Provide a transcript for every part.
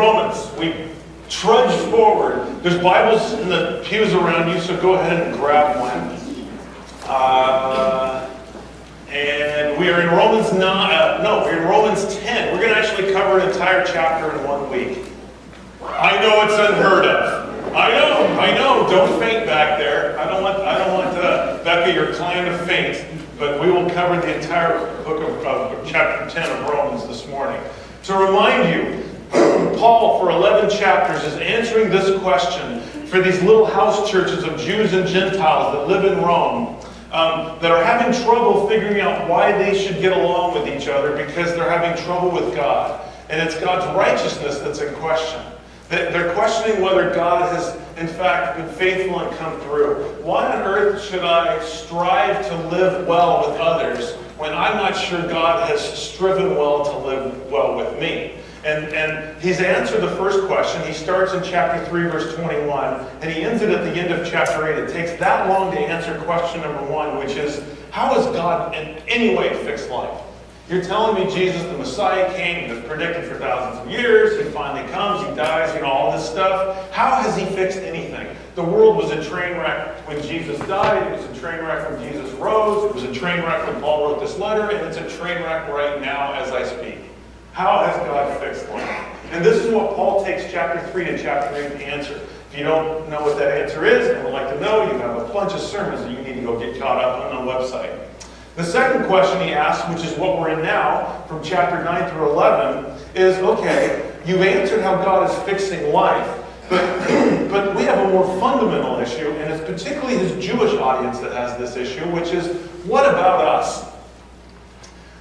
Romans. We trudge forward. There's Bibles in the pews around you, so go ahead and grab one. And we are in Romans 9. We're in Romans 10. We're going to actually cover an entire chapter in 1 week. I know it's unheard of. I know. Don't faint back there. I don't want Becca, your clan to faint. But we will cover the entire book of chapter 10 of Romans this morning. To remind you, Paul, for 11 chapters, is answering this question for these little house churches of Jews and Gentiles that live in Rome, that are having trouble figuring out why they should get along with each other because they're having trouble with God. And it's God's righteousness that's in question. They're questioning whether God has, in fact, been faithful and come through. Why on earth should I strive to live well with others when I'm not sure God has striven well to live well with me? And he's answered the first question. He starts in chapter 3, verse 21, and he ends it at the end of chapter 8. It takes that long to answer question number 1, which is, how has God in any way fixed life? You're telling me Jesus, the Messiah, came, he was predicted for thousands of years, he finally comes, he dies, all this stuff. How has he fixed anything? The world was a train wreck when Jesus died, it was a train wreck when Jesus rose, it was a train wreck when Paul wrote this letter, and it's a train wreck right now as I speak. How has God fixed life? And this is what Paul takes chapter 3 and chapter 8 to answer. If you don't know what that answer is and would like to know, you have a bunch of sermons that you need to go get caught up on the website. The second question he asks, which is what we're in now, from chapter 9 through 11, is, okay, you've answered how God is fixing life, but we have a more fundamental issue, and it's particularly his Jewish audience that has this issue, which is, what about us?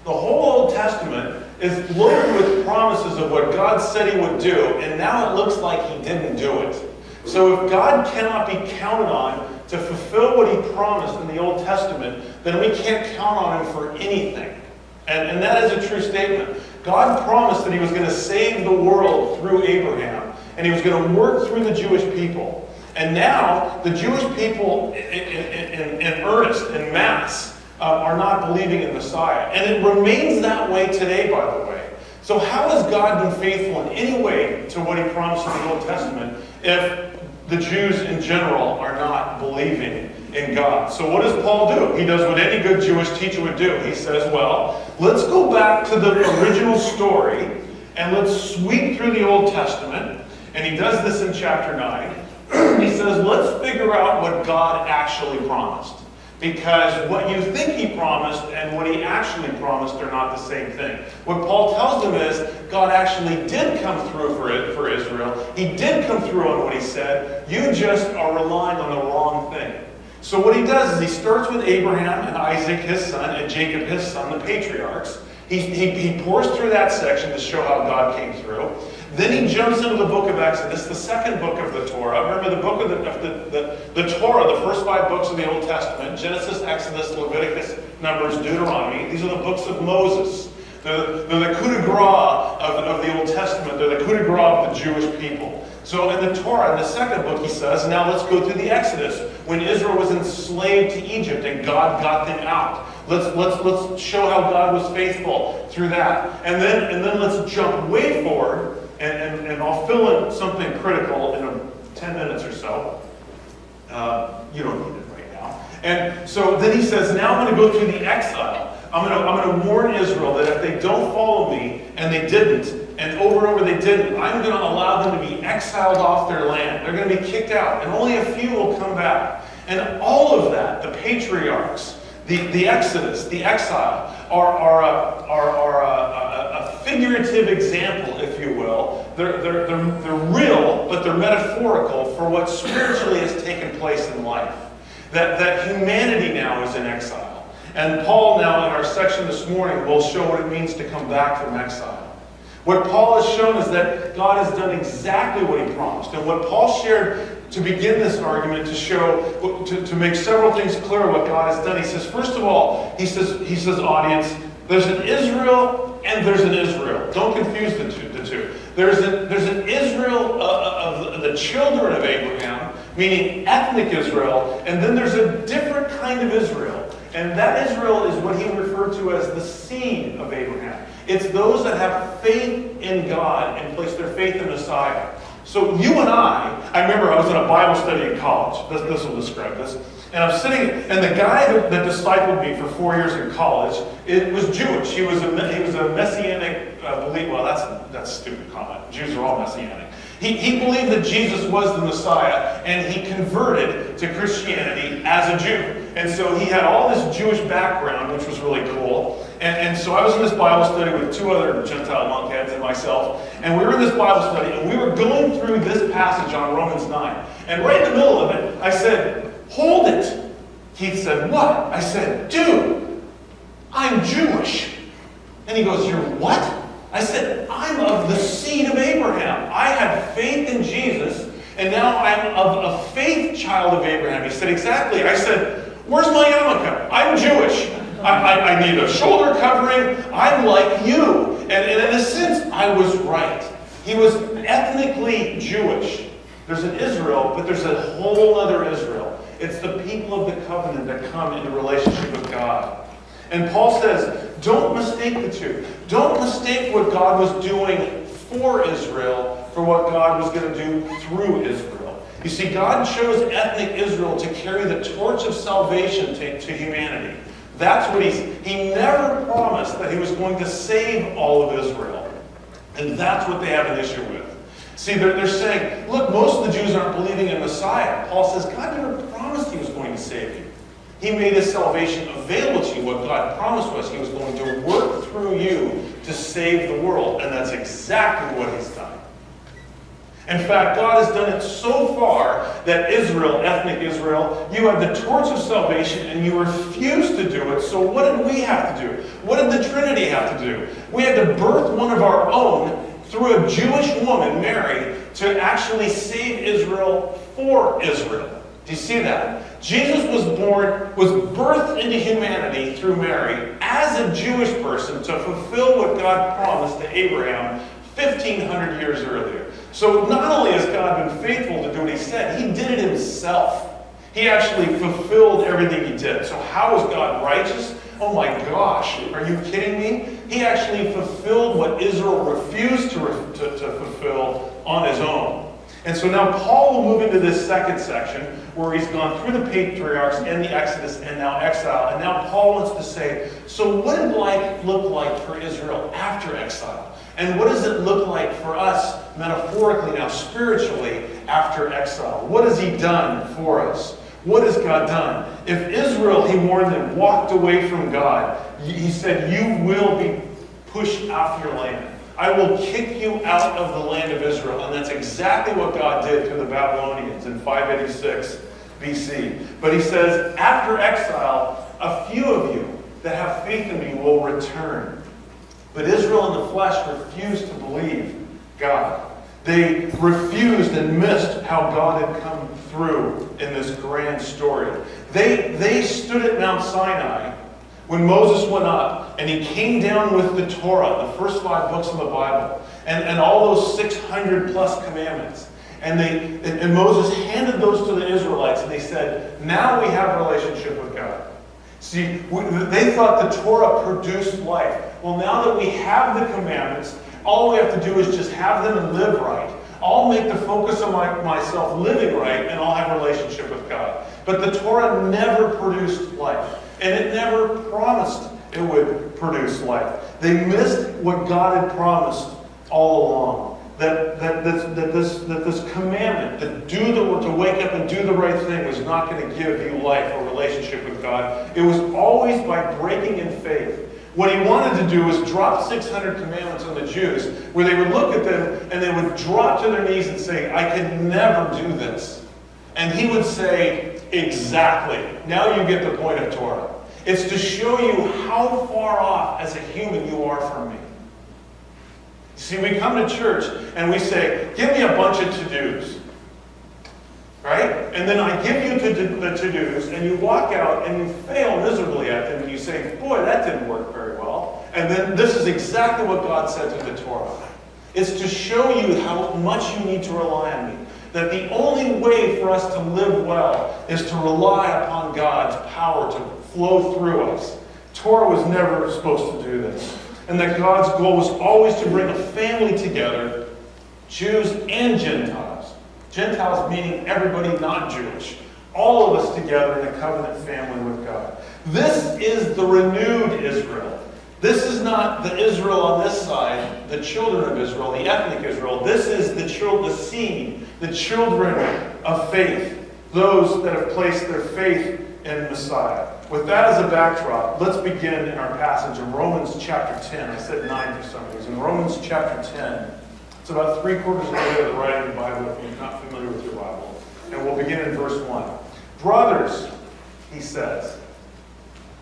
The whole Old Testament is loaded with promises of what God said he would do, and now it looks like he didn't do it. So if God cannot be counted on to fulfill what he promised in the Old Testament, then we can't count on him for anything. And that is a true statement. God promised that he was going to save the world through Abraham, and he was going to work through the Jewish people. And now, the Jewish people in earnest, in mass, are not believing in Messiah. And it remains that way today, by the way. So how has God been faithful in any way to what he promised in the Old Testament if the Jews in general are not believing in God? So what does Paul do? He does what any good Jewish teacher would do. He says, well, let's go back to the original story and let's sweep through the Old Testament. And he does this in chapter 9. He says, let's figure out what God actually promised. Because what you think he promised and what he actually promised are not the same thing. What Paul tells them is, God actually did come through for Israel. He did come through on what he said. You just are relying on the wrong thing. So what he does is he starts with Abraham and Isaac, his son, and Jacob, his son, the patriarchs. He pours through that section to show how God came through. Then he jumps into the book of Exodus, the second book of the Torah. Remember the book of the Torah, the first 5 books of the Old Testament, Genesis, Exodus, Leviticus, Numbers, Deuteronomy. These are the books of Moses. They're the coup de grace of the Old Testament. They're the coup de grace of the Jewish people. So in the Torah, in the second book, he says, now let's go through the Exodus, when Israel was enslaved to Egypt and God got them out. Let's show how God was faithful through that. And then let's jump way forward, and I'll fill in something critical in 10 minutes or so. You don't need it right now. And so then he says, now I'm going to go through the exile. I'm going to warn Israel that if they don't follow me, and they didn't, and over and over they didn't, I'm going to allow them to be exiled off their land. They're going to be kicked out, and only a few will come back. And all of that, the patriarchs, the Exodus, the exile, are a figurative example, if you will. They're real, but they're metaphorical for what spiritually has taken place in life. That humanity now is in exile. And Paul now, in our section this morning, will show what it means to come back from exile. What Paul has shown is that God has done exactly what he promised. And what Paul shared to begin this argument, to show, to make several things clear what God has done. He says, first of all, he says, audience, there's an Israel and there's an Israel. Don't confuse the two. There's an Israel of the children of Abraham, meaning ethnic Israel, and then there's a different kind of Israel. And that Israel is what he referred to as the seed of Abraham. It's those that have faith in God and place their faith in Messiah. So you and I remember I was in a Bible study in college. This will describe this. And I'm sitting, and the guy that discipled me for 4 years in college, it was Jewish. He was a messianic believer. Well, that's a stupid comment. Jews are all messianic. He believed that Jesus was the Messiah, and he converted to Christianity as a Jew. And so he had all this Jewish background, which was really cool. And so I was in this Bible study with 2 other Gentile lunkheads and myself, and we were in this Bible study, and we were going through this passage on Romans 9. And right in the middle of it, I said, "Hold it." He said, "What?" I said, "Dude, I'm Jewish." And he goes, "You're what?" I said, "I'm of the seed of Abraham. I had faith in Jesus, and now I'm of a faith child of Abraham." He said, "Exactly." I said, "Where's my yarmulke? I'm Jewish. I need a shoulder covering. I'm like you." And in a sense, I was right. He was ethnically Jewish. There's an Israel, but there's a whole other Israel. It's the people of the covenant that come into relationship with God. And Paul says, don't mistake the two. Don't mistake what God was doing for Israel for what God was going to do through Israel. You see, God chose ethnic Israel to carry the torch of salvation to humanity. That's what he never promised that he was going to save all of Israel. And that's what they have an issue with. See, they're saying, look, most of the Jews aren't believing in Messiah. Paul says, God never promised he was going to save you. He made his salvation available to you. What God promised was he was going to work through you to save the world. And that's exactly what he's done. In fact, God has done it so far that Israel, ethnic Israel, you have the torch of salvation and you refuse to do it. So what did we have to do? What did the Trinity have to do? We had to birth one of our own through a Jewish woman, Mary, to actually save Israel for Israel. Do you see that? Jesus was birthed into humanity through Mary as a Jewish person to fulfill what God promised to Abraham 1,500 years earlier. So not only has God been faithful to do what he said, he did it himself. He actually fulfilled everything he did. So how is God righteous? Oh my gosh, are you kidding me? He actually fulfilled what Israel refused to fulfill on his own. And so now Paul will move into this second section where he's gone through the patriarchs and the Exodus and now exile. And now Paul wants to say, so what did life look like for Israel after exile? And what does it look like for us metaphorically now, spiritually, after exile? What has he done for us? What has God done? If Israel, he warned them, walked away from God, he said, you will be pushed off your land. I will kick you out of the land of Israel. And that's exactly what God did to the Babylonians in 586 BC. But he says, after exile, a few of you that have faith in me will return. But Israel in the flesh refused to believe God. They refused and missed how God had come through in this grand story. They stood at Mount Sinai when Moses went up and he came down with the Torah, the first 5 books of the Bible, and all those 600 plus commandments. And Moses handed those to the Israelites and they said, now we have a relationship with God. See, they thought the Torah produced life. Well, now that we have the commandments, all we have to do is just have them and live right. I'll make the focus of myself living right, and I'll have a relationship with God. But the Torah never produced life, and it never promised it would produce life. They missed what God had promised all along. That this commandment, to wake up and do the right thing, was not going to give you life or relationship with God. It was always by breaking in faith. What he wanted to do was drop 600 commandments on the Jews, where they would look at them and they would drop to their knees and say, I can never do this. And he would say, exactly. Now you get the point of Torah. It's to show you how far off as a human you are from me. See, we come to church and we say, give me a bunch of to-dos. Right? And then I give you the to-dos, and you walk out and you fail miserably at them, and you say, boy, that didn't work very well. And then this is exactly what God said to the Torah. It's to show you how much you need to rely on me. That the only way for us to live well is to rely upon God's power to flow through us. Torah was never supposed to do this. and that God's goal was always to bring a family together, Jews and Gentiles. Gentiles meaning everybody not Jewish. All of us together in a covenant family with God. This is the renewed Israel. This is not the Israel on this side, the children of Israel, the ethnic Israel. This is the seed, the children of faith, those that have placed their faith in Messiah. With that as a backdrop, let's begin in our passage in Romans chapter 10. I said 9 for some reason. Romans chapter 10. It's about 3/4 of the way of the writing of the Bible if you're not familiar with your Bible. And we'll begin in verse 1. Brothers, he says,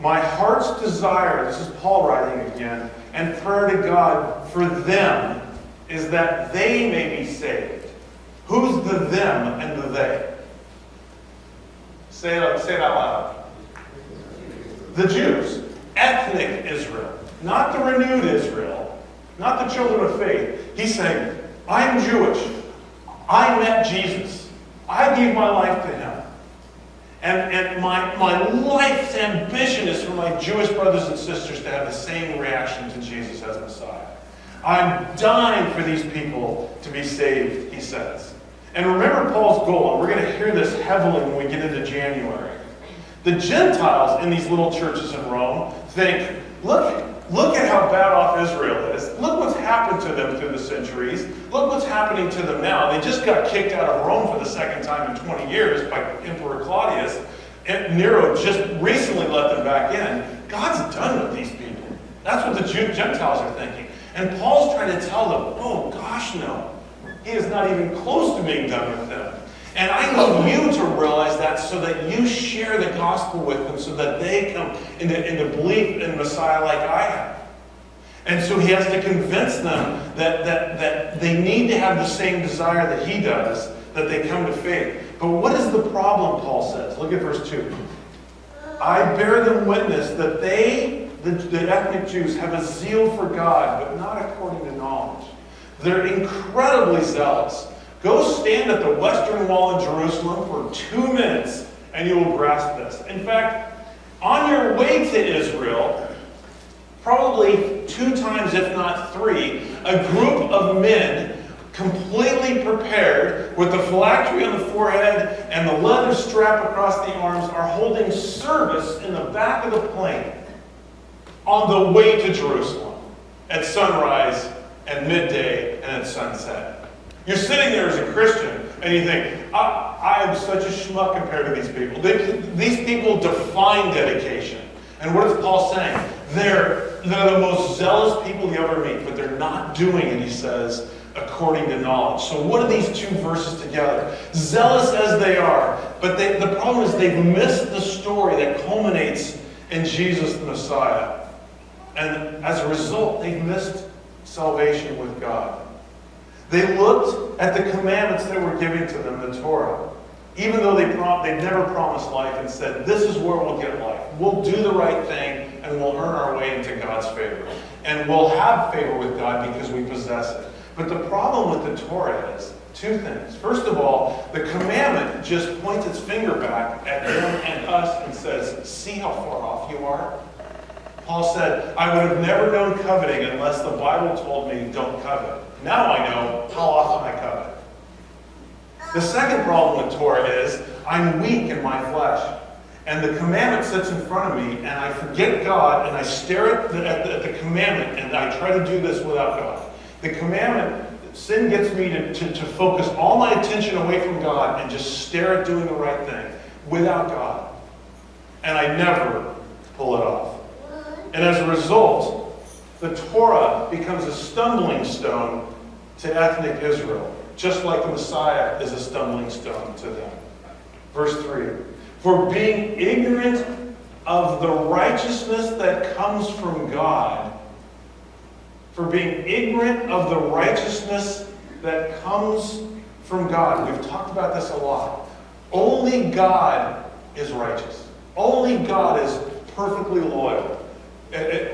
my heart's desire, this is Paul writing again, and prayer to God for them is that they may be saved. Who's the them and the they? Say it out loud. The Jews, ethnic Israel, not the renewed Israel, not the children of faith. He's saying, I'm Jewish. I met Jesus. I gave my life to him. And my life's ambition is for my Jewish brothers and sisters to have the same reaction to Jesus as Messiah. I'm dying for these people to be saved, he says. And remember Paul's goal, and we're going to hear this heavily when we get into January. The Gentiles in these little churches in Rome think, look at how bad off Israel is. Look what's happened to them through the centuries. Look what's happening to them now. They just got kicked out of Rome for the second time in 20 years by Emperor Claudius. And Nero just recently let them back in. God's done with these people. That's what the Gentiles are thinking. And Paul's trying to tell them, oh gosh, no. He is not even close to being done with them. And I need you to realize that so that you share the gospel with them so that they come into belief in Messiah like I have. And so he has to convince them that they need to have the same desire that he does, that they come to faith. But what is the problem, Paul says? Look at verse 2. I bear them witness that they, the ethnic Jews, have a zeal for God, but not according to knowledge. They're incredibly zealous. Go stand at the western wall in Jerusalem for 2 minutes and you will grasp this. In fact, on your way to Israel, probably 2 times, if not 3, a group of men completely prepared with the phylactery on the forehead and the leather strap across the arms are holding service in the back of the plane on the way to Jerusalem at sunrise and midday and at sunset. You're sitting there as a Christian and you think, I am such a schmuck compared to these people. These people define dedication. And what is Paul saying? They're the most zealous people you ever meet, but they're not doing it, he says, according to knowledge. So what are these 2 verses together? Zealous as they are, but the problem is they've missed the story that culminates in Jesus the Messiah. And as a result, they've missed salvation with God. They looked at the commandments that were given to them, the Torah, even though they never promised life and said, this is where we'll get life. We'll do the right thing and we'll earn our way into God's favor. And we'll have favor with God because we possess it. But the problem with the Torah is 2 things. First of all, the commandment just points its finger back at them and us and says, see how far off you are? Paul said, I would have never known coveting unless the Bible told me don't covet. Now I know how often I covet. The second problem with Torah is I'm weak in my flesh. And the commandment sits in front of me and I forget God and I stare at the commandment and I try to do this without God. The commandment, sin gets me to focus all my attention away from God and just stare at doing the right thing without God. And I never pull it off. And as a result, the Torah becomes a stumbling stone to ethnic Israel, just like the Messiah is a stumbling stone to them. Verse 3, for being ignorant of the righteousness that comes from God, for being ignorant of the righteousness that comes from God. We've talked about this a lot. Only God is righteous. Only God is perfectly loyal.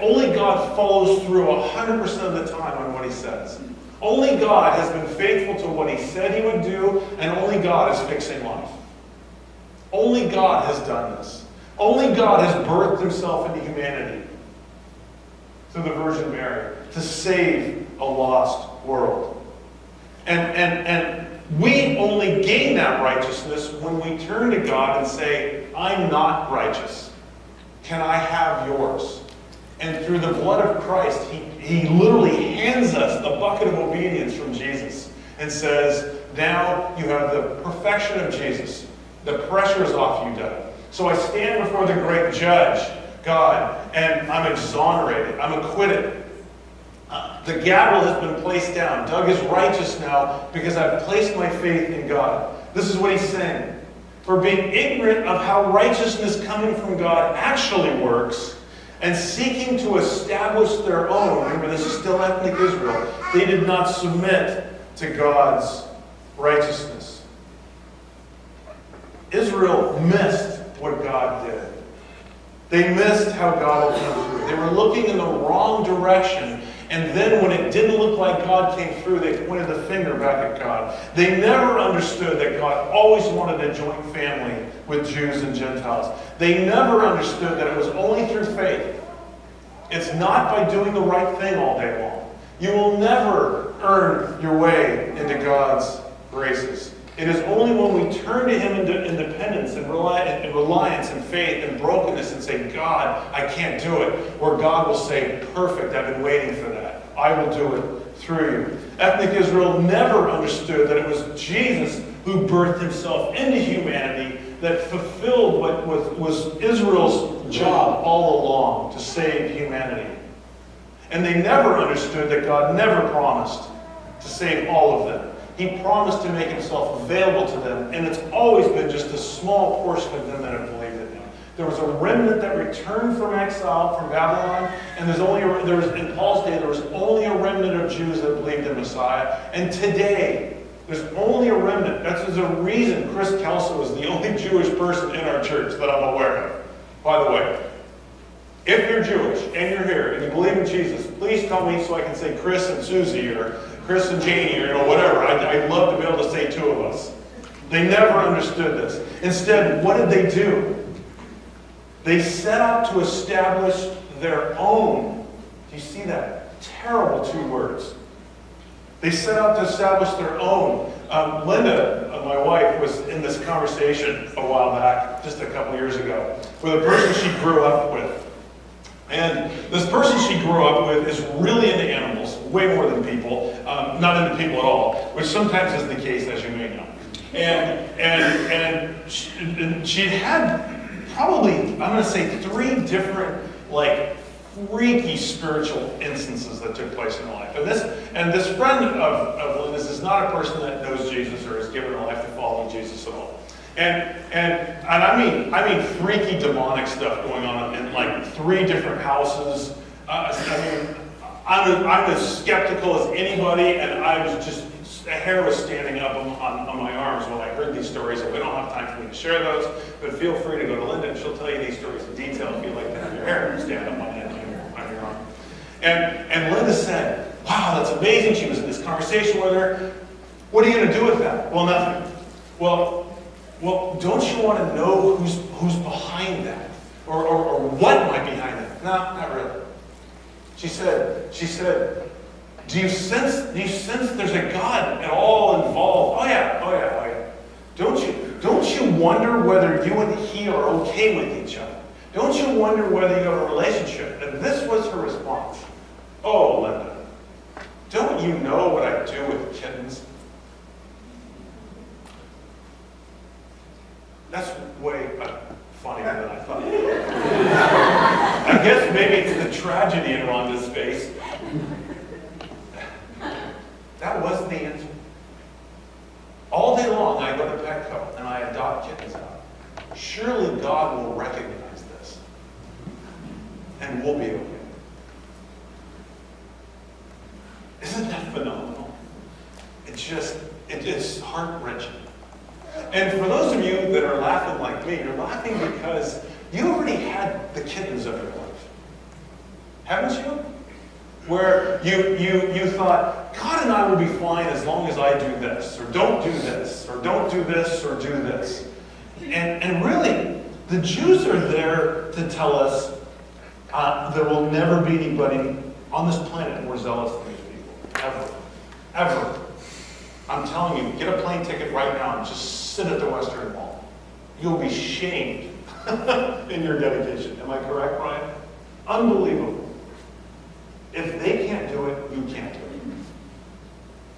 Only God follows through 100% of the time on what he says. Only God has been faithful to what he said he would do, and only God is fixing life. Only God has done this. Only God has birthed himself into humanity through the Virgin Mary to save a lost world. And we only gain that righteousness when we turn to God and say, I'm not righteous. Can I have yours? And through the blood of Christ, he literally hands us the bucket of obedience from Jesus and says, now you have the perfection of Jesus. The pressure is off you, Doug. So I stand before the great judge, God, and I'm exonerated. I'm acquitted. The gavel has been placed down. Doug is righteous now because I've placed my faith in God. This is what he's saying. For being ignorant of how righteousness coming from God actually works and seeking to establish their own, remember this is still ethnic Israel, they did not submit to God's righteousness. Israel missed what God did. They missed how God will come through. They were looking in the wrong direction. And then when it didn't look like God came through, they pointed the finger back at God. They never understood that God always wanted a joint family with Jews and Gentiles. They never understood that it was only through faith. It's not by doing the right thing all day long. You will never earn your way into God's graces. It is only when we turn to Him in independence and reliance and faith and brokenness and say, God, I can't do it, where God will say, perfect, I've been waiting for that. I will do it through you. Ethnic Israel never understood that it was Jesus who birthed Himself into humanity that fulfilled what was Israel's job all along, to save humanity. And they never understood that God never promised to save all of them. He promised to make Himself available to them, and it's always been just a small portion of them that have believed in Him. There was a remnant that returned from exile from Babylon, and in Paul's day there was only a remnant of Jews that believed in Messiah. And today, there's only a remnant. That's the reason Chris Kelso is the only Jewish person in our church that I'm aware of. By the way, if you're Jewish and you're here and you believe in Jesus, please tell me so I can say Chris and Susie or Chris and Janie or whatever. I'd love to be able to say two of us. They never understood this. Instead, what did they do? They set out to establish their own. Do you see that? Terrible two words. They set out to establish their own. Linda, my wife, was in this conversation a while back, just a couple years ago, with a person she grew up with. And this person she grew up with is really into animals, way more than people, not into people at all, which sometimes is the case, as you may know. And she'd had probably, I'm going to say, 3 different, freaky spiritual instances that took place in her life. And this friend of Linda's is not a person that knows Jesus or has given her life to follow Jesus at all. And I mean freaky demonic stuff going on in 3 different houses. I'm as skeptical as anybody, and I was just, a hair was standing up on my arms when I heard these stories, and we don't have time for me to share those, but feel free to go to Linda and she'll tell you these stories in detail if you'd like to have your hair stand up on your arm. And Linda said, wow, that's amazing. She was in this conversation with her. What are you going to do with that? Well, nothing. Well, don't you want to know who's behind that? Or what might be behind that? No, not really. She said, do you sense there's a God at all involved? Oh yeah. Don't you wonder whether you and He are okay with each other? Don't you wonder whether you have a relationship? And this was her response. Oh, Linda, don't you know what I do with kittens? That's way funnier than I thought. I guess maybe it's the tragedy in Rhonda's face. That wasn't the answer. All day long I go to Petco and I adopt kittens out. Surely God will recognize this. And we'll be okay. Isn't that phenomenal? It's heart-wrenching. And for those of you that are laughing like me, you're laughing because you already had the kittens of your life. Haven't you? Where you thought, God and I will be fine as long as I do this, or don't do this, or don't do this, or do this. And really, the Jews are there to tell us there will never be anybody on this planet more zealous than these people. Ever. Ever. I'm telling you, get a plane ticket right now and just sit at the Western Wall. You'll be shamed in your dedication. Am I correct, Brian? Unbelievable. If they can't do it, you can't do it.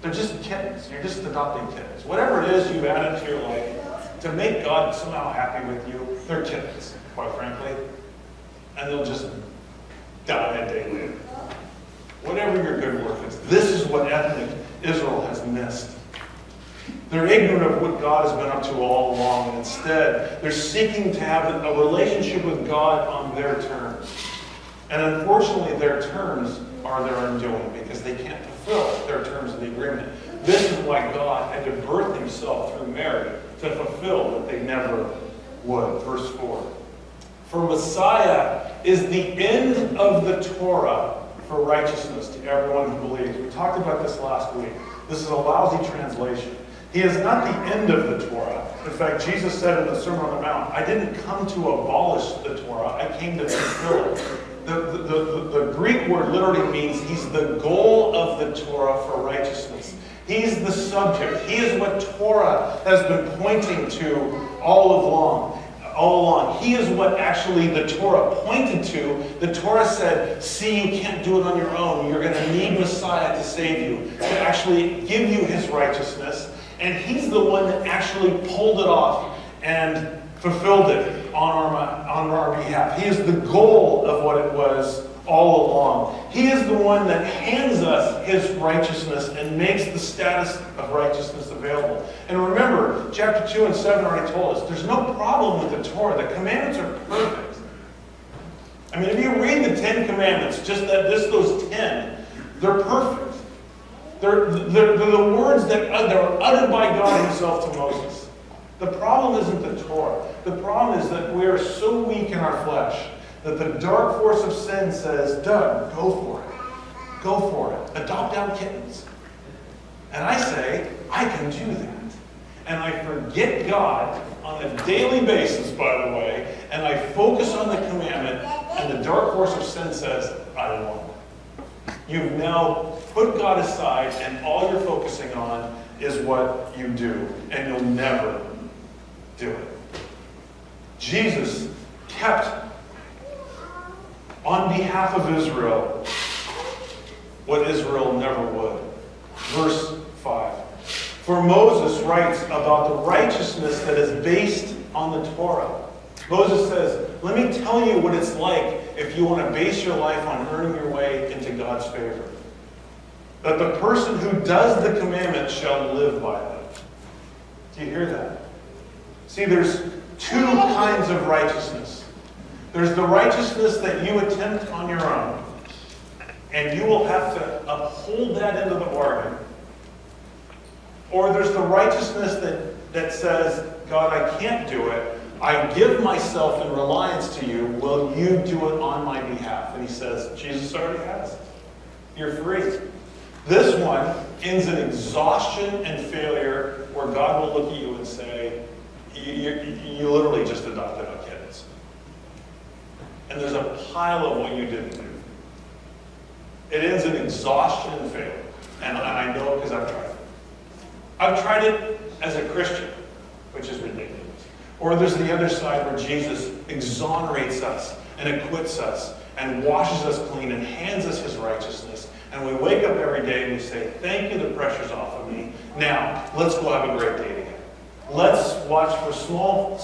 They're just kittens. You're just adopting kittens. Whatever it is you've added to your life to make God somehow happy with you, they're kittens, quite frankly. And they'll just die a day later. Whatever your good work is, this is what ethnic Israel has missed. They're ignorant of what God has been up to all along, and instead, they're seeking to have a relationship with God on their terms. And unfortunately, their terms are their undoing, because they can't fulfill their terms of the agreement. This is why God had to birth himself through Mary to fulfill what they never would. Verse 4. For Messiah is the end of the Torah for righteousness to everyone who believes. We talked about this last week. This is a lousy translation. He is not the end of the Torah. In fact, Jesus said in the Sermon on the Mount, I didn't come to abolish the Torah. I came to fulfill it. The Greek word literally means he's the goal of the Torah for righteousness. He's the subject. He is what Torah has been pointing to all along. He is what actually the Torah pointed to. The Torah said, see, you can't do it on your own. You're going to need Messiah to save you, to actually give you his righteousness. And he's the one that actually pulled it off and fulfilled it on our behalf. He is the goal of what it was all along. He is the one that hands us his righteousness and makes the status of righteousness available. And remember, chapter 2 and 7 already told us, there's no problem with the Torah. The commandments are perfect. I mean, if you read the 10 commandments, just those 10, they're perfect. They're the words that are uttered by God himself to Moses. The problem isn't the Torah. The problem is that we are so weak in our flesh that the dark force of sin says, Doug, go for it. Go for it. Adopt out kittens. And I say, I can do that. And I forget God on a daily basis, by the way, and I focus on the commandment, and the dark force of sin says, I don't want it. You've now put God aside, and all you're focusing on is what you do, and you'll never do it. Jesus kept on behalf of Israel what Israel never would. Verse 5. For Moses writes about the righteousness that is based on the Torah. Moses says, let me tell you what it's like if you want to base your life on earning your way into God's favor. That the person who does the commandments shall live by them. Do you hear that? See, there's two kinds of righteousness. There's the righteousness that you attempt on your own, and you will have to uphold that into the bargain. Or there's the righteousness that says, God, I can't do it. I give myself in reliance to you. Will you do it on my behalf? And he says, Jesus already has it. You're free. This one ends in exhaustion and failure, where God will look at you and say, you literally just adopted our kids. And there's a pile of what you didn't do. It ends in exhaustion and failure. And I know it because I've tried it. I've tried it as a Christian, which is ridiculous. Or there's the other side where Jesus exonerates us and acquits us and washes us clean and hands us his righteousness. And we wake up every day and we say, thank you, the pressure's off of me. Now, let's go have a great day together. Let's watch for small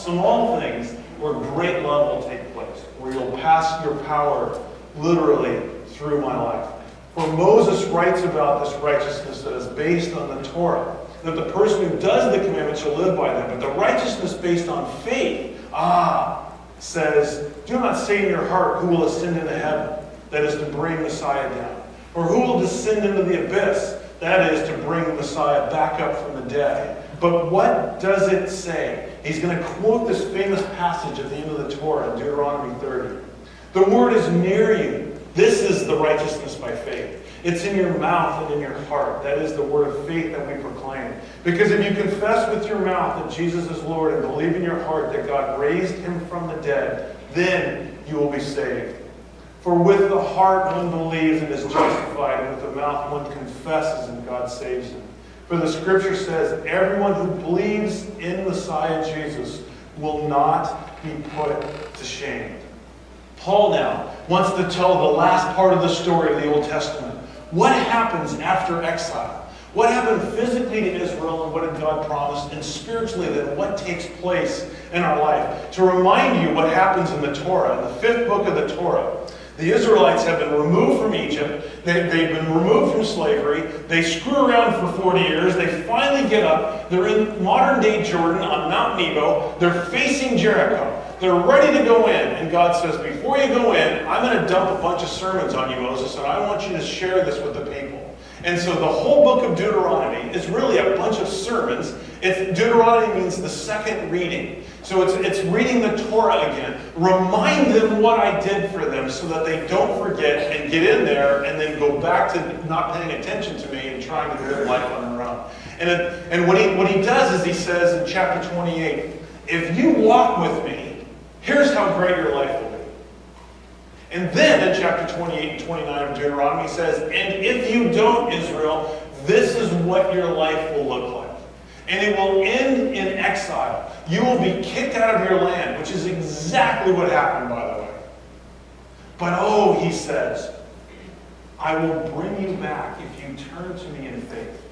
things where great love will take place, where you'll pass your power literally through my life. For Moses writes about this righteousness that is based on the Torah, that the person who does the commandments shall live by them. But the righteousness based on faith, says, do not say in your heart, who will ascend into heaven? That is to bring Messiah down. Or who will descend into the abyss? That is to bring Messiah back up from the dead. But what does it say? He's going to quote this famous passage at the end of the Torah in Deuteronomy 30. The word is near you. This is the righteousness by faith. It's in your mouth and in your heart. That is the word of faith that we proclaim. Because if you confess with your mouth that Jesus is Lord and believe in your heart that God raised him from the dead, then you will be saved. For with the heart one believes and is justified, and with the mouth one confesses and God saves him. For the scripture says, everyone who believes in Messiah Jesus will not be put to shame. Paul now wants to tell the last part of the story of the Old Testament. What happens after exile? What happened physically to Israel and what did God promise? And spiritually then, what takes place in our life? To remind you what happens in the Torah, in the 5th book of the Torah. The Israelites have been removed from Egypt. They've been removed from slavery. They screw around for 40 years. They finally get up. They're in modern-day Jordan on Mount Nebo. They're facing Jericho. They're ready to go in. And God says, before you go in, I'm going to dump a bunch of sermons on you, Moses, and I want you to share this with the people. And so the whole book of Deuteronomy is really a bunch of sermons. Deuteronomy means the second reading. So it's reading the Torah again. Remind them what I did for them so that they don't forget and get in there and then go back to not paying attention to me and trying to live life on their own. And what he does is he says in chapter 28, if you walk with me, here's how great your life will be. And then in chapter 28 and 29 of Deuteronomy, he says, and if you don't, Israel, this is what your life will look like. And it will end in exile. You will be kicked out of your land, which is exactly what happened, by the way. But oh, he says, I will bring you back if you turn to me in faith.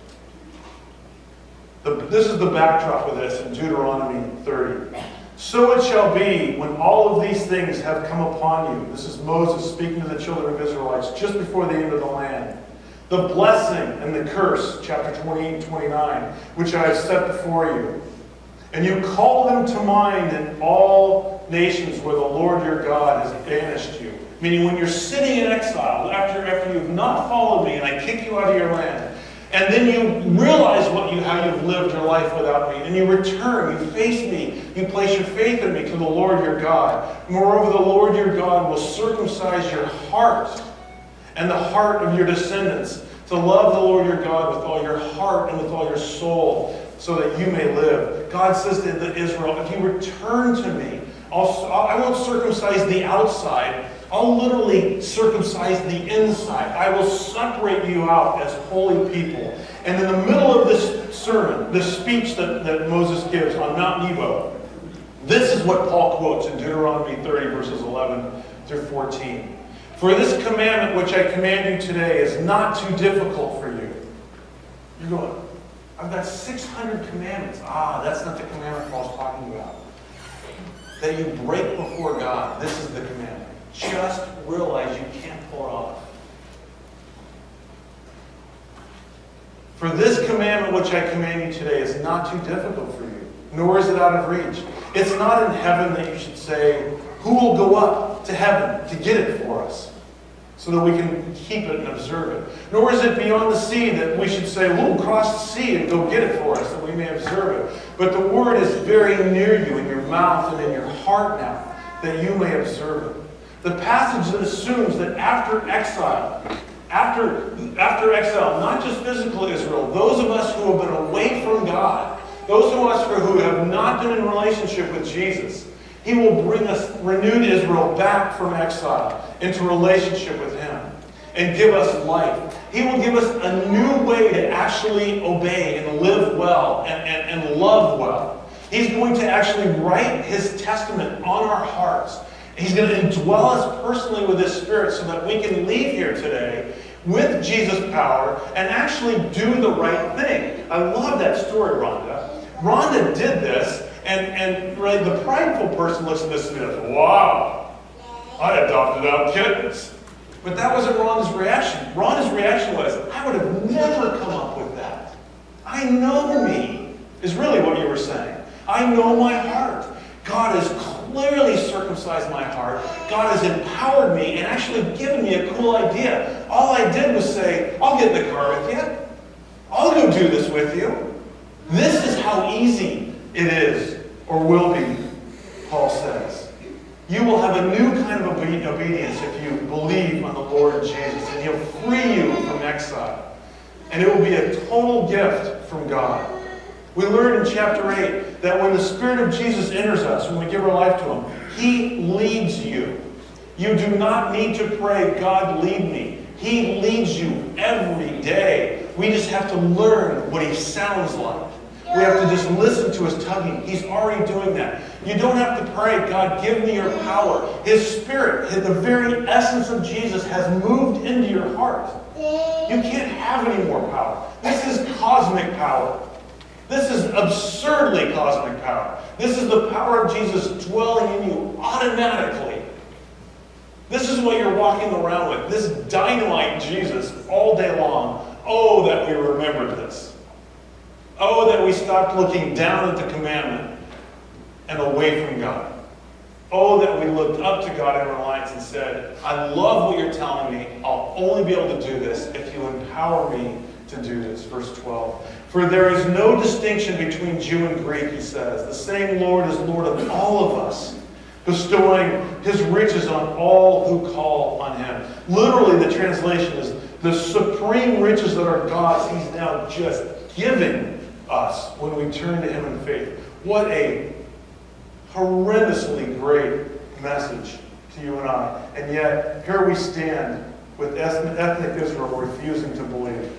This is the backdrop of this in Deuteronomy 30. So it shall be when all of these things have come upon you. This is Moses speaking to the children of Israelites just before the end of the land. The blessing and the curse, chapter 28 and 29, which I have set before you. And you call them to mind in all nations where the Lord your God has banished you. Meaning when you're sitting in exile, after you've not followed me and I kick you out of your land, and then you realize how you've lived your life without me, and you return, you face me, you place your faith in me to the Lord your God. Moreover, the Lord your God will circumcise your heart and the heart of your descendants to love the Lord your God with all your heart and with all your soul, so that you may live. God says to Israel, if you return to me, I won't circumcise the outside. I'll literally circumcise the inside. I will separate you out as holy people. And in the middle of this sermon, this speech that Moses gives on Mount Nebo, this is what Paul quotes in Deuteronomy 30, verses 11 through 14. For this commandment which I command you today is not too difficult for you. You're going, I've got 600 commandments. That's not the commandment Paul's talking about. That you break before God. This is the commandment. Just realize you can't pull it off. For this commandment which I command you today is not too difficult for you, nor is it out of reach. It's not in heaven that you should say, who will go up to heaven to get it for us, so that we can keep it and observe it. Nor is it beyond the sea that we should say, we'll cross the sea and go get it for us, that we may observe it. But the word is very near you, in your mouth and in your heart now, that you may observe it. The passage that assumes that after exile, not just physical Israel, those of us who have been away from God, those of us who have not been in relationship with Jesus, He will bring us, renewed Israel, back from exile into relationship with Him and give us life. He will give us a new way to actually obey and live well and love well. He's going to actually write His testament on our hearts. He's going to indwell us personally with His Spirit so that we can leave here today with Jesus' power and actually do the right thing. I love that story, Rhonda. Rhonda did this, and right, the prideful person looks at this and goes, wow, I adopted out kittens. But that wasn't Rhonda's reaction. Rhonda's reaction was, I would have never come up with that. I know me, is really what you were saying. I know my heart. God has clearly circumcised my heart. God has empowered me and actually given me a cool idea. All I did was say, I'll get in the car with you. I'll go do this with you. This is how easy it is, or will be, Paul says. You will have a new kind of obedience if you believe on the Lord Jesus, and He'll free you from exile. And it will be a total gift from God. We learned in chapter 8 that when the Spirit of Jesus enters us, when we give our life to Him, He leads you. You do not need to pray, God lead me. He leads you every day. We just have to learn what he sounds like. We have to just listen to his tugging. He's already doing that. You don't have to pray, God, give me your power. His Spirit, the very essence of Jesus has moved into your heart. You can't have any more power. This is cosmic power. This is absurdly cosmic power. This is the power of Jesus dwelling in you automatically. This is what you're walking around with. This dynamite Jesus all day long. Oh, that we remembered this. Oh, that we stopped looking down at the commandment and away from God. Oh, that we looked up to God in our lives and said, I love what you're telling me. I'll only be able to do this if you empower me to do this. Verse 12. For there is no distinction between Jew and Greek, he says. The same Lord is Lord of all of us, bestowing his riches on all who call on him. Literally, the translation is the supreme riches that are God's, he's now just giving us when we turn to him in faith. What a horrendously great message to you and I. And yet, here we stand with ethnic Israel refusing to believe.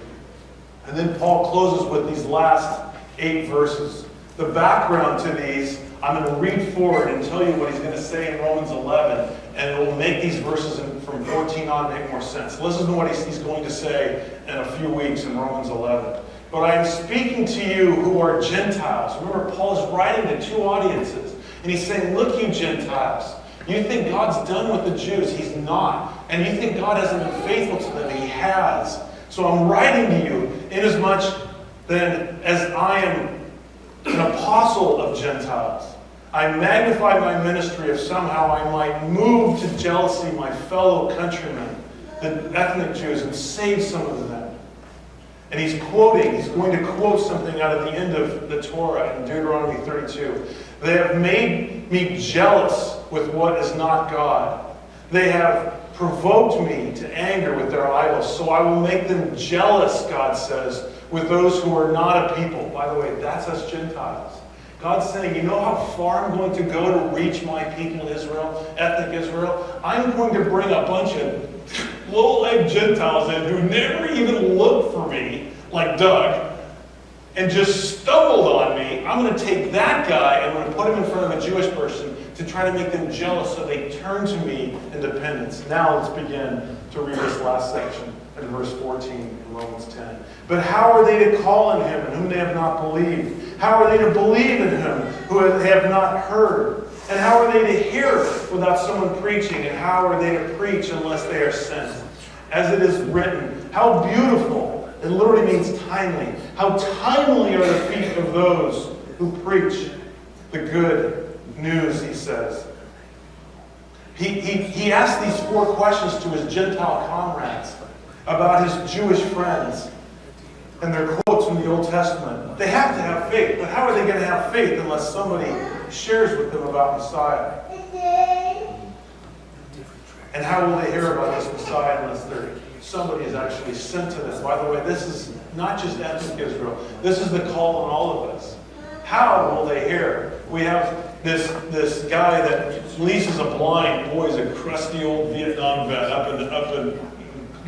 And then Paul closes with these last 8 verses. The background to these, I'm going to read forward and tell you what he's going to say in Romans 11, and it will make these verses from 14 on make more sense. Listen to what he's going to say in a few weeks in Romans 11. But I am speaking to you who are Gentiles. Remember, Paul is writing to 2 audiences. And he's saying, look, you Gentiles. You think God's done with the Jews. He's not. And you think God hasn't been faithful to them. He has. So I'm writing to you inasmuch then as I am an apostle of Gentiles. I magnify my ministry if somehow I might move to jealousy my fellow countrymen, the ethnic Jews, and save some of them. And he's going to quote something out of the end of the Torah in Deuteronomy 32. They have made me jealous with what is not God. They have provoked me to anger with their idols. So I will make them jealous, God says, with those who are not a people. By the way, that's us Gentiles. God's saying, you know how far I'm going to go to reach my people Israel, ethnic Israel? I'm going to bring a bunch of low-legged Gentiles in who never even looked for me, like Doug, and just stumbled on me. I'm going to take that guy and I'm going to put him in front of a Jewish person to try to make them jealous so they turn to me in dependence. Now let's begin to read this last section in verse 14 in Romans 10. But how are they to call on him in whom they have not believed? How are they to believe in him who they have not heard? And how are they to hear without someone preaching? And how are they to preach unless they are sent? As it is written, how beautiful, it literally means timely. How timely are the feet of those who preach the good news, he says. He asked these 4 questions to his Gentile comrades about his Jewish friends and their quotes from the Old Testament. They have to have faith, but how are they going to have faith unless somebody shares with them about Messiah? And how will they hear about this Messiah unless somebody is actually sent to them? By the way, this is not just ethnic Israel. This is the call on all of us. How will they hear? We have this guy that leases a blind boy. He's a crusty old Vietnam vet up in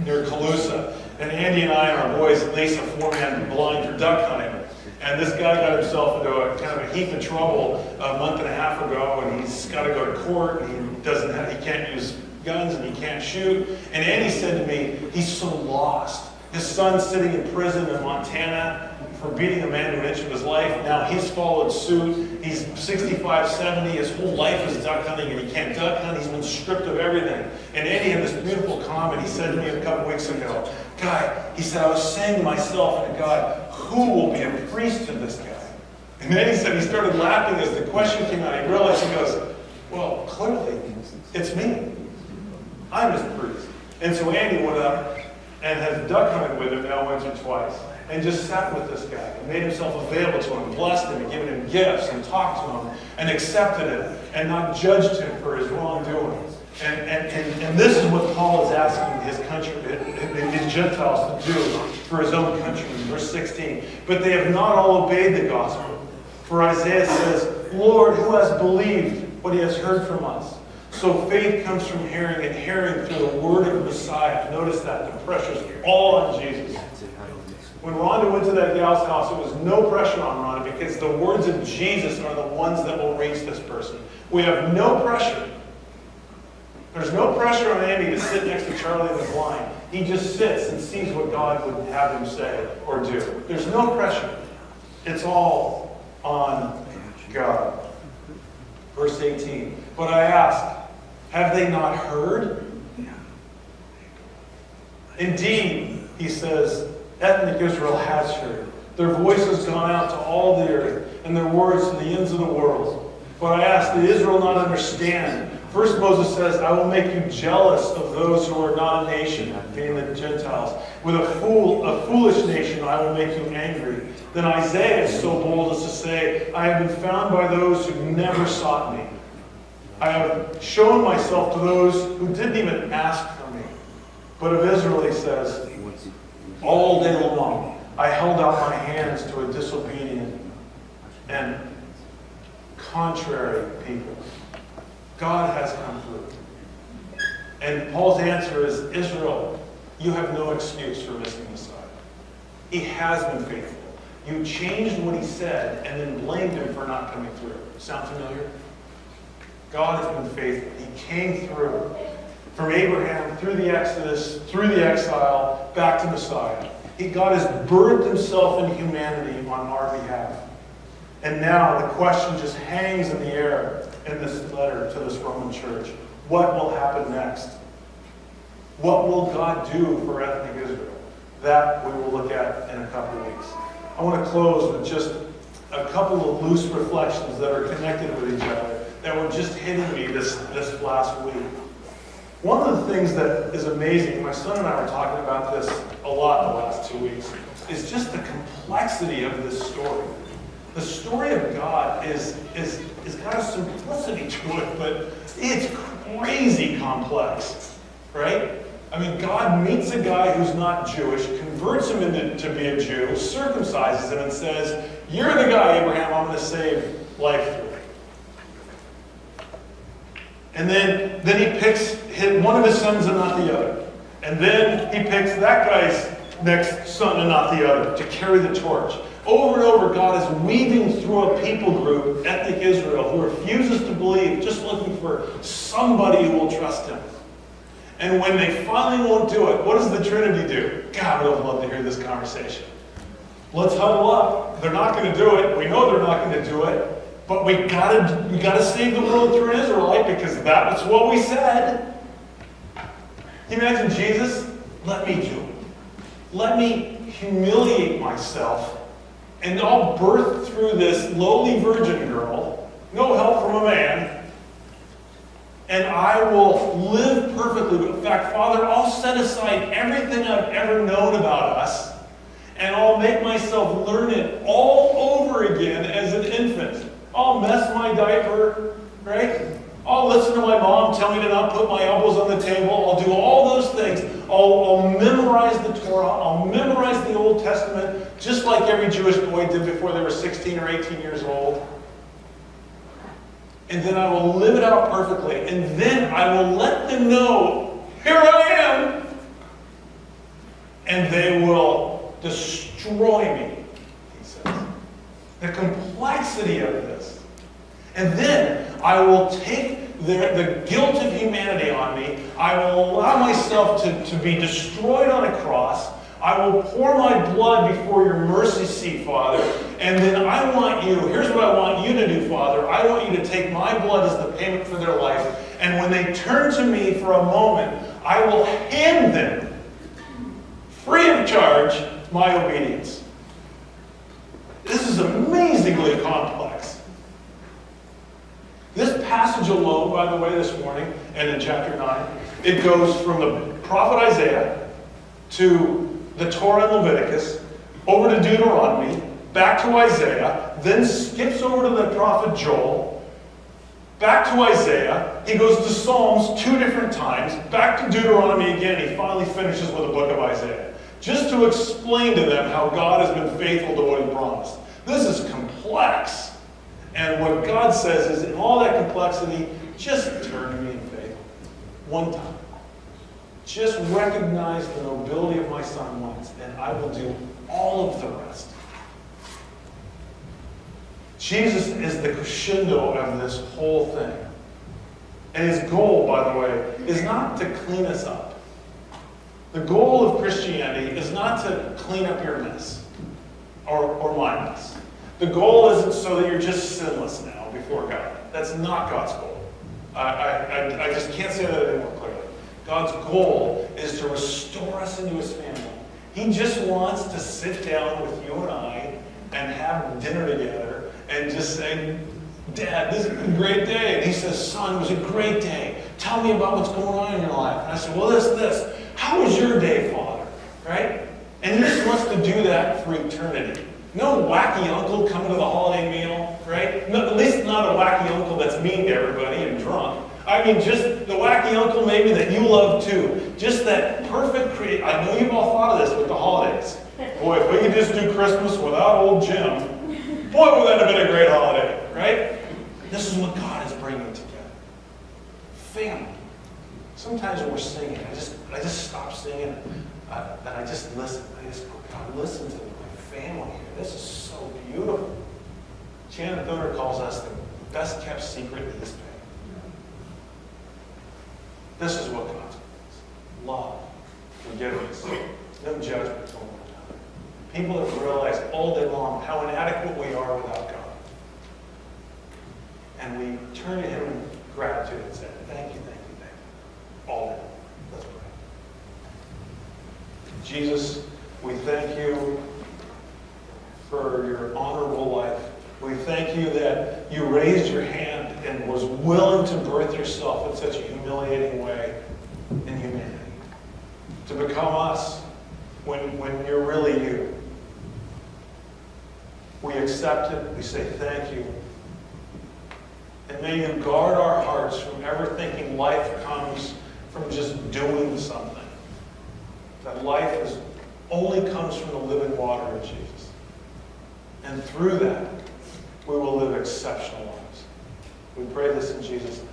near Calusa. And Andy and I and our boys lease a 4-man blind for duck hunting. And this guy got himself into a kind of a heap of trouble a month and a half ago, and he's got to go to court, and he can't use guns, and he can't shoot. And Andy said to me, he's so lost. His son's sitting in prison in Montana for beating a man to an inch of his life. Now he's followed suit. He's 65, 70. His whole life is duck hunting, and he can't duck hunt. He's been stripped of everything. And Andy had this beautiful comment. He said to me a couple weeks ago, Guy, he said, I was saying to myself and to God, who will be a priest to this guy? And then he said he started laughing as the question came out. He realized, he goes, well, clearly, it's me. I'm his priest. And so Andy went up and has duck hunted with him now once or twice. And just sat with this guy and made himself available to him, blessed him and given him gifts and talked to him and accepted him and not judged him for his wrongdoing. And this is what Paul is asking his country, his Gentiles to do for his own country. Verse 16. But they have not all obeyed the gospel. For Isaiah says, Lord, who has believed what he has heard from us? So faith comes from hearing, and hearing through the word of Messiah. Notice that, the pressure's all on Jesus. When Rhonda went to that gal's house, it was no pressure on Rhonda because the words of Jesus are the ones that will reach this person. We have no pressure. There's no pressure on Andy to sit next to Charlie the blind. He just sits and sees what God would have him say or do. There's no pressure. It's all on God. Verse 18. But I ask, have they not heard? Indeed, he says, ethnic Israel has heard. Their voice has gone out to all the earth, and their words to the ends of the world. But I ask, did Israel not understand? First Moses says, I will make you jealous of those who are not a nation, meaning the Gentiles. With a foolish nation, I will make you angry. Then Isaiah is so bold as to say, I have been found by those who never sought me. I have shown myself to those who didn't even ask for me. But of Israel, he says, all day long, I held out my hands to a disobedient and contrary people. God has come through. And Paul's answer is, Israel, you have no excuse for missing Messiah. He has been faithful. You changed what he said and then blamed him for not coming through. Sound familiar? God has been faithful. He came through. From Abraham, through the Exodus, through the exile, back to Messiah. God has birthed himself in humanity on our behalf. And now the question just hangs in the air in this letter to this Roman church. What will happen next? What will God do for ethnic Israel? That we will look at in a couple of weeks. I want to close with just a couple of loose reflections that are connected with each other that were just hitting me this last week. One of the things that is amazing, my son and I were talking about this a lot in the last 2 weeks, is just the complexity of this story. The story of God is got a simplicity to it, but it's crazy complex, right? I mean, God meets a guy who's not Jewish, converts him to be a Jew, circumcises him, and says, you're the guy, Abraham, I'm going to save life through. And then he picks one of his sons and not the other. And then he picks that guy's next son and not the other to carry the torch. Over and over, God is weaving through a people group, ethnic Israel, who refuses to believe, just looking for somebody who will trust him. And when they finally won't do it, what does the Trinity do? God, I would love to hear this conversation. Let's huddle up. They're not going to do it. We know they're not going to do it. But we gotta save the world through an Israelite because that was what we said. Can you imagine Jesus? Let me do it. Let me humiliate myself, and I'll birth through this lowly virgin girl, no help from a man, and I will live perfectly. In fact, Father, I'll set aside everything I've ever known about us, and I'll make myself learn it all over again as an infant. I'll mess my diaper, right? I'll listen to my mom tell me to not put my elbows on the table. I'll do all those things. I'll memorize the Torah. I'll memorize the Old Testament, just like every Jewish boy did before they were 16 or 18 years old. And then I will live it out perfectly. And then I will let them know, here I am. And they will destroy me, he says. The complexity of this. And then I will take the guilt of humanity on me. I will allow myself to be destroyed on a cross. I will pour my blood before your mercy seat, Father. And then I want you, here's what I want you to do, Father. I want you to take my blood as the payment for their life. And when they turn to me for a moment, I will hand them, free of charge, my obedience. This is amazingly complex. This passage alone, by the way, this morning, and in chapter 9, it goes from the prophet Isaiah to the Torah and Leviticus, over to Deuteronomy, back to Isaiah, then skips over to the prophet Joel, back to Isaiah, he goes to Psalms 2 different times, back to Deuteronomy again, he finally finishes with the book of Isaiah. Just to explain to them how God has been faithful to what he promised. This is complex. And what God says is, in all that complexity, just turn to me in faith. One time. Just recognize the nobility of my son once, and I will do all of the rest. Jesus is the crescendo of this whole thing. And his goal, by the way, is not to clean us up. The goal of Christianity is not to clean up your mess or my mess. The goal isn't so that you're just sinless now before God. That's not God's goal. I just can't say that any more clearly. God's goal is to restore us into his family. He just wants to sit down with you and I and have dinner together and just say, Dad, this is a great day. And he says, son, it was a great day. Tell me about what's going on in your life. And I said, well, this. How was your day, Father? Right? And he just wants to do that for eternity. No wacky uncle coming to the holiday meal, right? No, at least not a wacky uncle that's mean to everybody and drunk. I mean, just the wacky uncle maybe that you love too. Just that perfect I know you've all thought of this with the holidays. Boy, if we could just do Christmas without old Jim, boy, would that have been a great holiday, right? This is what God is bringing together. Family. Sometimes when we're singing, I just stop singing and I just listen. God, listen to my family here. This is so beautiful. Shannon Thunder calls us the best kept secret in this day. This is what God's is. Love, forgiveness, no judgment on one another. People that realize all day long how inadequate we are without God. And we turn to him in gratitude and say, thank you. All day. Let's pray. Jesus, we thank you for your honorable life. We thank you that you raised your hand and was willing to birth yourself in such a humiliating way in humanity. To become us when you're really you. We accept it. We say thank you. And may you guard our hearts from ever thinking life comes from just doing something. That life only comes from the living water of Jesus. And through that, we will live exceptional lives. We pray this in Jesus' name.